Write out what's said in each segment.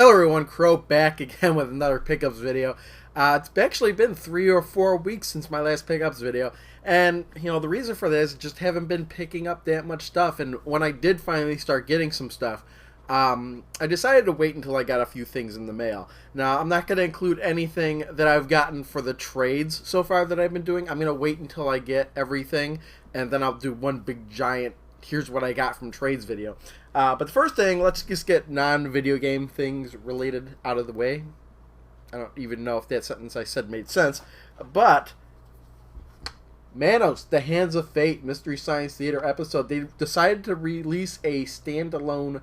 Hello everyone, Crow back again with another pickups video. It's actually been 3 or 4 weeks since my last pickups video, and the reason for this is just haven't been picking up that much stuff. And when I did finally start getting some stuff, I decided to wait until I got a few things in the mail. Now, I'm not going to include anything that I've gotten for the trades so far that I've been doing. I'm going to wait until I get everything, and then I'll do one big giant here's what I got from trades video. But the first thing, let's just get non-video game things related out of the way. I don't even know if that sentence I said made sense. But Manos, The Hands of Fate Mystery Science Theater episode, they decided to release a standalone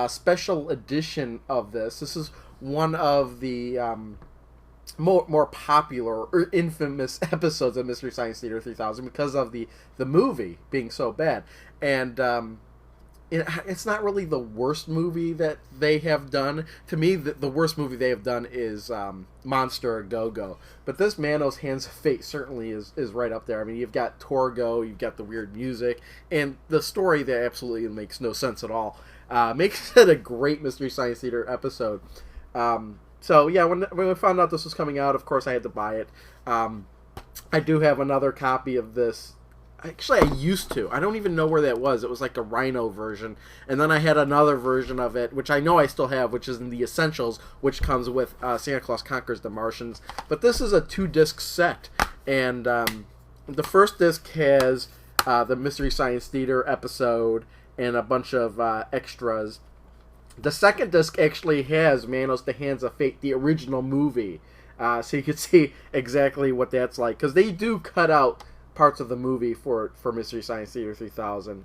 special edition of this. This is one of the more popular or infamous episodes of Mystery Science Theater 3000 because of the movie being so bad. And it's not really the worst movie that they have done. To me, the worst movie they have done is Monster Go-Go. But this Manos Hands of Fate certainly is right up there. I mean, you've got Torgo, you've got the weird music, and the story that absolutely makes no sense at all. Makes it a great Mystery Science Theater episode. So yeah, when we found out this was coming out, of course I had to buy it. I do have another copy of this. Actually, I used to. I don't even know where that was. It was like a Rhino version. And then I had another version of it, which I know I still have, which is in the Essentials, which comes with Santa Claus Conquers the Martians. But this is a 2-disc set. And the first disc has the Mystery Science Theater episode and a bunch of extras. The second disc actually has Manos, The Hands of Fate, the original movie. So you can see exactly what that's like. Because they do cut out parts of the movie for Mystery Science Theater 3000.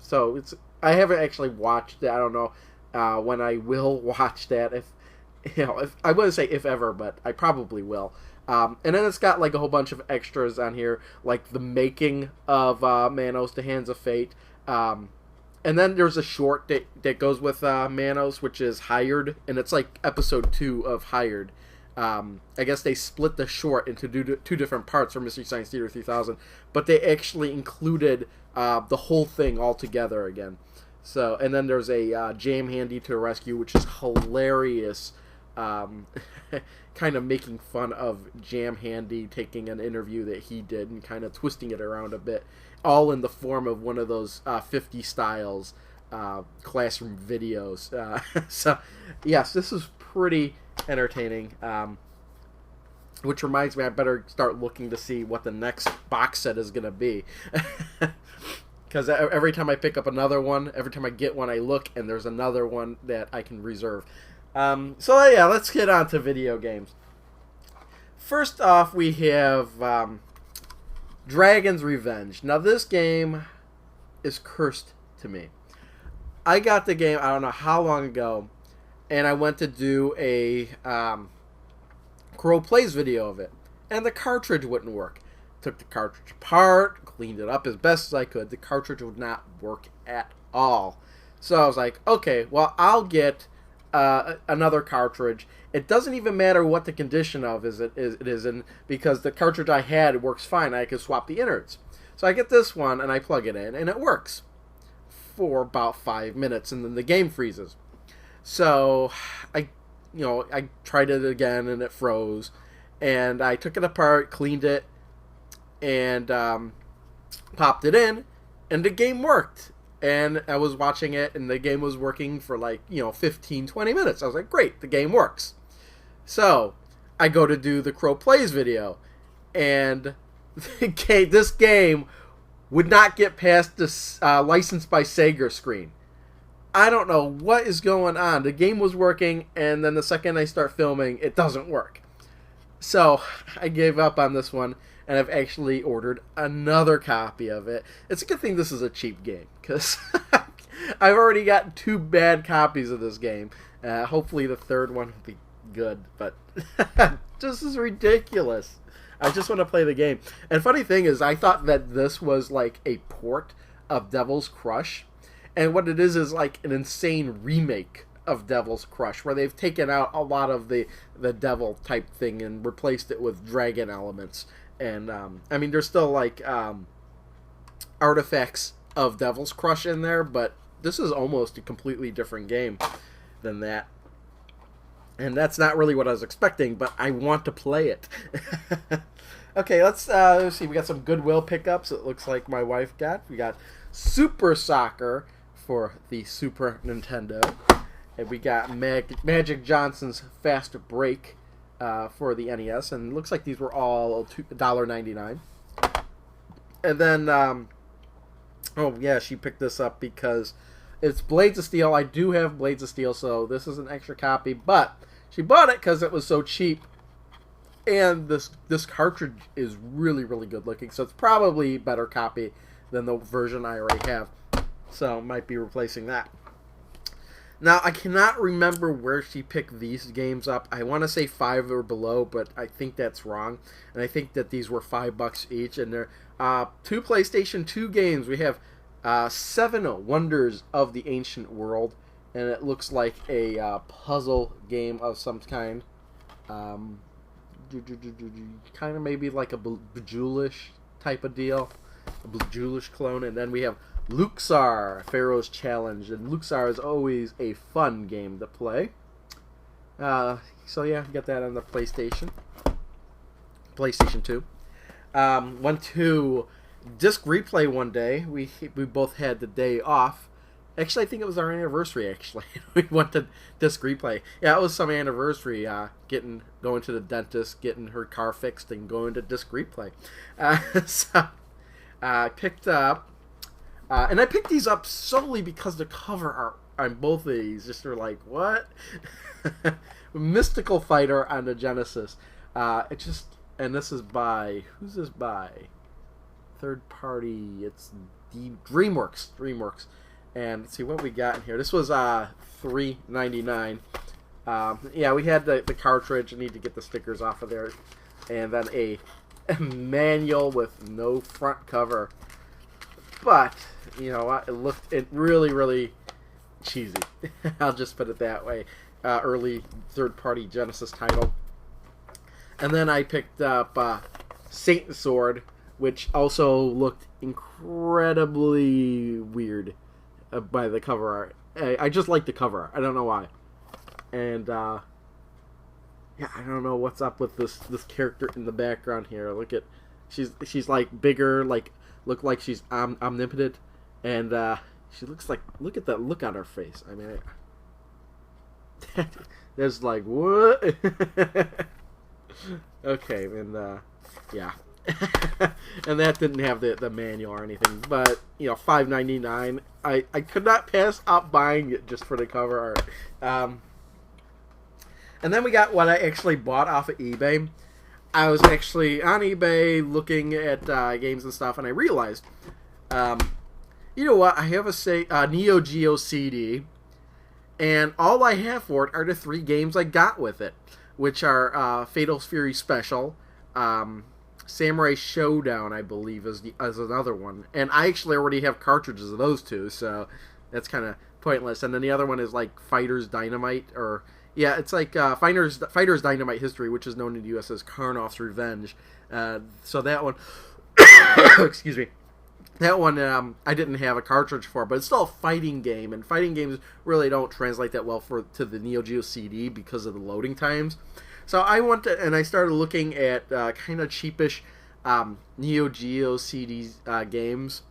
So I haven't actually watched it. I don't know when I will watch that. If I wouldn't say if ever, but I probably will. And then it's got like a whole bunch of extras on here, like the making of Manos, The Hands of Fate. And then there's a short that goes with Manos, which is Hired, and it's like episode 2 of Hired. I guess they split the short into two different parts for Mystery Science Theater 3000, but they actually included the whole thing all together again. So, and then there's a Jam Handy to Rescue, which is hilarious, kind of making fun of Jam Handy taking an interview that he did and kind of twisting it around a bit, all in the form of one of those 50 styles classroom videos. So, yes, this is pretty entertaining, which reminds me I better start looking to see what the next box set is going to be, because every time I pick up another one, every time I get one, I look and there's another one that I can reserve. So yeah, let's get on to video games. First off, we have Dragon's Revenge. Now this game is cursed to me. I got the game I don't know how long ago, and I went to do a Crow Plays video of it, and the cartridge wouldn't work. Took the cartridge apart, cleaned it up as best as I could. The cartridge would not work at all. So I was like, okay, well, I'll get another cartridge. It doesn't even matter what the condition of it is in, because the cartridge I had works fine. I could swap the innards. So I get this one, and I plug it in, and it works for about 5 minutes, and then the game freezes. So I tried it again, and it froze. And I took it apart, cleaned it, and popped it in, and the game worked. And I was watching it, and the game was working for 15-20 minutes. I was like, great, the game works. So I go to do the Crow Plays video, and this game would not get past this licensed by Sega screen. I don't know what is going on. The game was working, and then the second I start filming, it doesn't work. So I gave up on this one, and I've actually ordered another copy of it. It's a good thing this is a cheap game, because I've already got 2 bad copies of this game. Hopefully the third one will be good, but this is ridiculous. I just want to play the game. And funny thing is, I thought that this was like a port of Devil's Crush. And what it is like an insane remake of Devil's Crush, where they've taken out a lot of the devil type thing and replaced it with dragon elements. And I mean, there's still like artifacts of Devil's Crush in there, but this is almost a completely different game than that. And that's not really what I was expecting, but I want to play it. Okay, let's see. We got some Goodwill pickups. It looks like my wife got. We got Super Soccer for the Super Nintendo, and we got Magic Johnson's Fast Break for the NES. And it looks like these were all $1.99. And then, oh yeah, she picked this up because it's Blades of Steel. I do have Blades of Steel, so this is an extra copy, but she bought it because it was so cheap. And this cartridge is really, really good looking, so it's probably a better copy than the version I already have. So might be replacing that. Now, I cannot remember where she picked these games up. I want to say 5 or below, but I think that's wrong. And I think that these were $5 each. And they're 2 PlayStation 2 games. We have 7 Wonders of the Ancient World. And it looks like a puzzle game of some kind. Kind of maybe like a Bejewelish type of deal. A Bejewelish clone. And then we have Luxar, Pharaoh's Challenge, and Luxar is always a fun game to play. So yeah, got that on the PlayStation 2. Went to Disc Replay one day. We both had the day off. Actually, I think it was our anniversary. Actually, we went to Disc Replay. Yeah, it was some anniversary. Going to the dentist, getting her car fixed, and going to Disc Replay. So I picked up. And I picked these up solely because the cover art on both of these just are like, what? Mystical Fighter on the Genesis. And this is by, who's this by? Third party, it's the DreamWorks. And let's see what we got in here. This was $3.99. Yeah, we had the cartridge. I need to get the stickers off of there. And then a manual with no front cover. But, you know what, it really, really cheesy. I'll just put it that way. Early third-party Genesis title. And then I picked up Saint Sword, which also looked incredibly weird by the cover art. I just like the cover art. I don't know why. And, yeah, I don't know what's up with this character in the background here. Look at, she's like bigger, look like she's omnipotent, and she looks like, look at that look on her face. I mean, there's like, what? Okay, and yeah. And that didn't have the manual or anything, but you know, $5.99. I could not pass up buying it just for the cover art. And then we got what I actually bought off of eBay. I was actually on eBay looking at games and stuff, and I realized, you know what? I have a Neo Geo CD, and all I have for it are the 3 games I got with it, which are Fatal Fury Special, Samurai Showdown, I believe, is another one, and I actually already have cartridges of those 2, so that's kind of pointless. And then the other one is like Fighters Dynamite, or yeah, it's like Fighters Dynamite History, which is known in the U.S. as Karnoff's Revenge. So that one, excuse me, that one I didn't have a cartridge for, but it's still a fighting game, and fighting games really don't translate that well to the Neo Geo CD because of the loading times. So I went to, and I started looking at kind of cheapish Neo Geo CD games.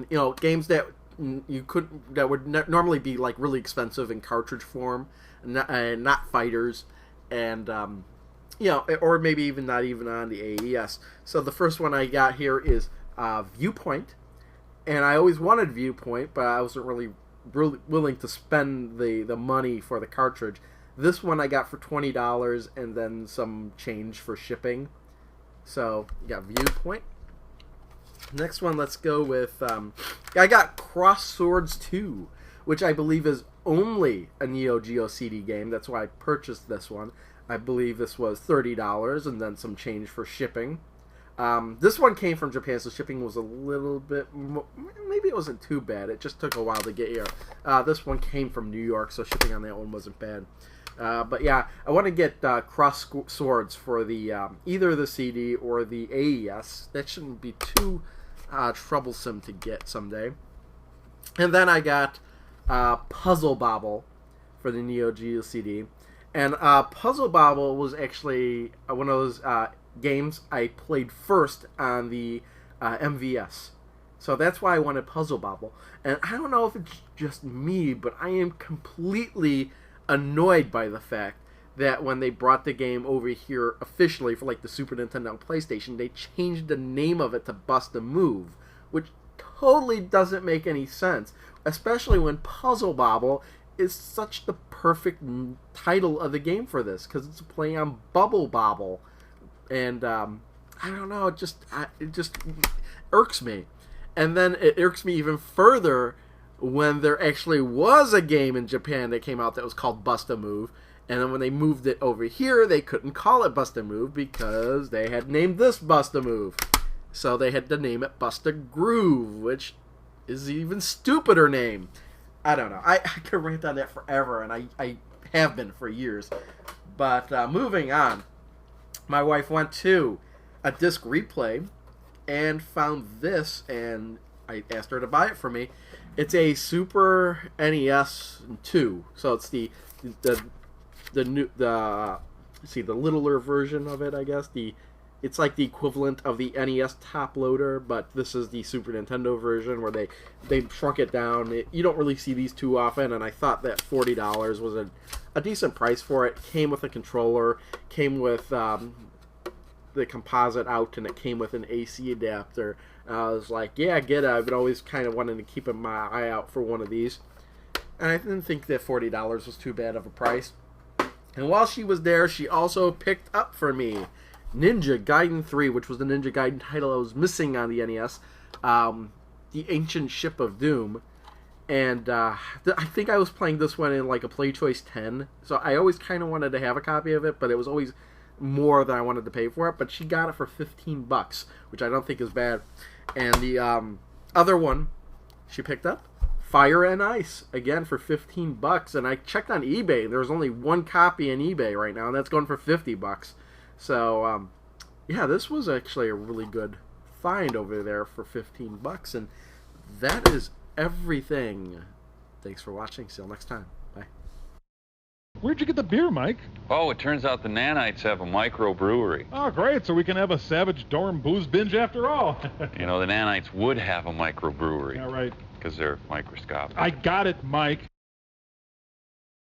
You know, games that that would normally be like really expensive in cartridge form, not fighters, and you know, or maybe even not even on the AES. So the first one I got here is Viewpoint, and I always wanted Viewpoint, but I wasn't really willing to spend the money for the cartridge. This one I got for $20 and then some change for shipping. So you got Viewpoint. Next one, let's go with I got Cross Swords 2, which I believe is only a Neo Geo CD game. That's why I purchased this one. I believe this was $30 and then some change for shipping. This one came from Japan, so shipping was a little bit maybe it wasn't too bad. It just took a while to get here. This one came from New York, so shipping on that one wasn't bad. But yeah, I want to get Cross Swords for the either the CD or the AES. That shouldn't be too troublesome to get someday. And then I got Puzzle Bobble for the Neo Geo CD. And Puzzle Bobble was actually one of those games I played first on the MVS. So that's why I wanted Puzzle Bobble. And I don't know if it's just me, but I am completely annoyed by the fact that when they brought the game over here officially for like the Super Nintendo and PlayStation, they changed the name of it to Bust a Move, which totally doesn't make any sense, especially when Puzzle Bobble is such the perfect title of the game for this, because it's playing on Bubble Bobble. And I don't know, it just irks me. And then it irks me even further when there actually was a game in Japan that came out that was called Bust a Move, and then when they moved it over here, they couldn't call it Bust a Move because they had named this Bust a Move. So they had to name it Bust a Groove, which is an even stupider name. I don't know. I could rant on that forever, and I have been for years. But moving on, my wife went to a disc replay and found this, and I asked her to buy it for me. It's a Super NES 2, so it's the littler version of it, I guess. It's like the equivalent of the NES top loader, but this is the Super Nintendo version where they shrunk it down. You don't really see these too often, and I thought that $40 was a decent price for it. Came with a controller, came with the composite out, and it came with an AC adapter. I was like, yeah, get it. I've been always kind of wanting to keep my eye out for one of these. And I didn't think that $40 was too bad of a price. And while she was there, she also picked up for me Ninja Gaiden 3, which was the Ninja Gaiden title I was missing on the NES, The Ancient Ship of Doom. And I think I was playing this one in like a Play Choice 10, so I always kind of wanted to have a copy of it, but it was always more than I wanted to pay for it. But she got it for $15, which I don't think is bad. And the other one she picked up, Fire and Ice, again for $15. And I checked on eBay. There's only one copy in eBay right now, and that's going for $50. So, yeah, this was actually a really good find over there for $15. And that is everything. Thanks for watching. See you next time. Bye. Where'd you get the beer, Mike? Oh, it turns out the Nanites have a microbrewery. Oh, great. So we can have a Savage Dorm booze binge after all. You know, the Nanites would have a microbrewery. Yeah, right. Because they're microscopic. I got it, Mike.